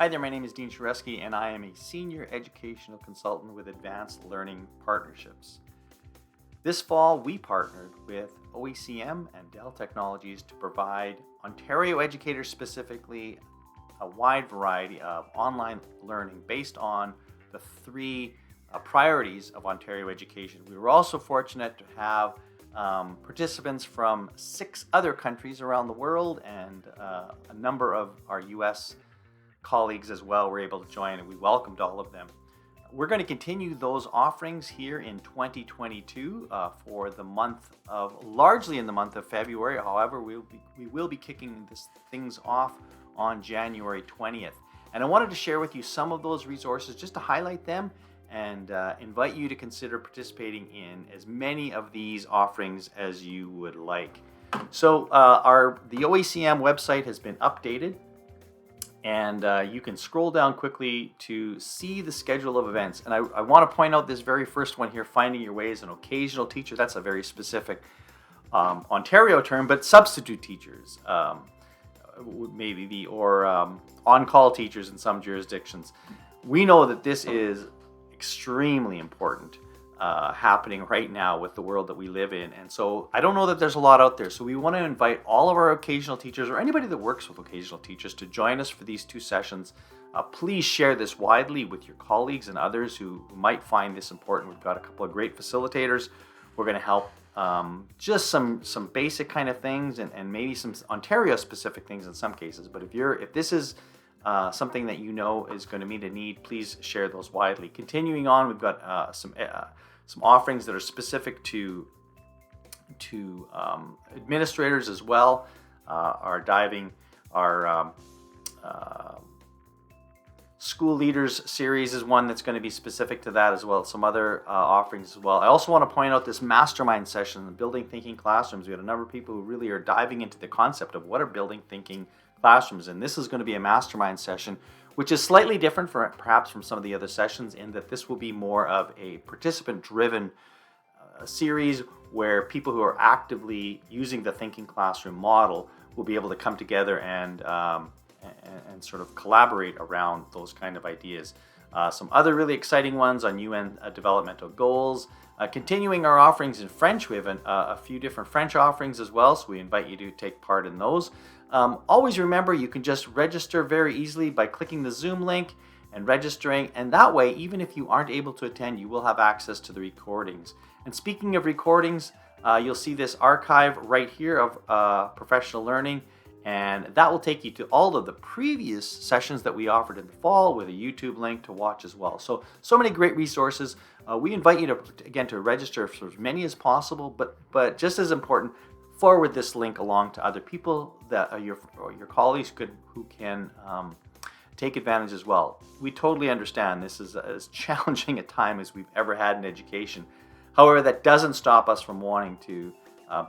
Hi there, my name is Dean Shareski, and I am a Senior Educational Consultant with Advanced Learning Partnerships. This fall, we partnered with OECM and Dell Technologies to provide Ontario educators specifically a wide variety of online learning based on the three priorities of Ontario education. We were also fortunate to have participants from 6 other countries around the world, and a number of our U.S. colleagues as well were able to join, and we welcomed all of them. We're going to continue those offerings here in 2022 for the largely in the month of February. However, we will be kicking things off on January 20th. And I wanted to share with you some of those resources just to highlight them and invite you to consider participating in as many of these offerings as you would like. So the OECM website has been updated, and you can scroll down quickly to see the schedule of events. And I want to point out this very first one here, finding your way as an occasional teacher. That's a very specific Ontario term, but substitute teachers maybe be, or on-call teachers in some jurisdictions. We know that this is extremely important happening right now with the world that we live in. And so I don't know that there's a lot out there. So we want to invite all of our occasional teachers or anybody that works with occasional teachers to join us for these 2 sessions. Please share this widely with your colleagues and others who might find this important. We've got a couple of great facilitators. We're going to help just some basic kind of things and maybe some Ontario specific things in some cases. But if this is something that you know is going to meet a need, please share those widely. Continuing on, we've got some offerings that are specific to administrators as well. Our School Leaders series is one that's going to be specific to that as well. Some other offerings as well. I also want to point out this mastermind session, Building Thinking Classrooms. We had a number of people who really are diving into the concept of what are building thinking classrooms, and this is going to be a mastermind session, which is slightly different perhaps from some of the other sessions, in that this will be more of a participant-driven series where people who are actively using the thinking classroom model will be able to come together and sort of collaborate around those kind of ideas. Some other really exciting ones on UN developmental goals. Continuing our offerings in French, we have a few different French offerings as well, so we invite you to take part in those. Always remember, you can just register very easily by clicking the Zoom link and registering, and that way, even if you aren't able to attend, you will have access to the recordings. And speaking of recordings, you'll see this archive right here of professional learning, and that will take you to all of the previous sessions that we offered in the fall with a YouTube link to watch as well. So many great resources. We invite you to register for as many as possible, but just as important, forward this link along to other people that are your colleagues who can take advantage as well. We totally understand this is as challenging a time as we've ever had in education. However, that doesn't stop us from wanting to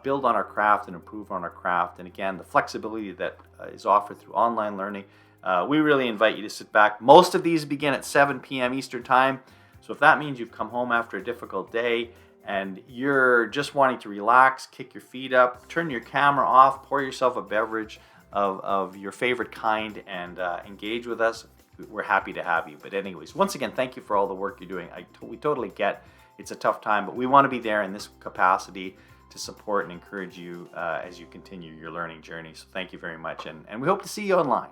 build on our craft and improve on our craft. And again, the flexibility that is offered through online learning, we really invite you to sit back. Most of these begin at 7 p.m. Eastern Time. So if that means you've come home after a difficult day and you're just wanting to relax, kick your feet up, turn your camera off, pour yourself a beverage of your favorite kind, and engage with us, we're happy to have you. But anyways, once again, thank you for all the work you're doing. We totally get it's a tough time, but we want to be there in this capacity to support and encourage you as you continue your learning journey. So thank you very much, and we hope to see you online.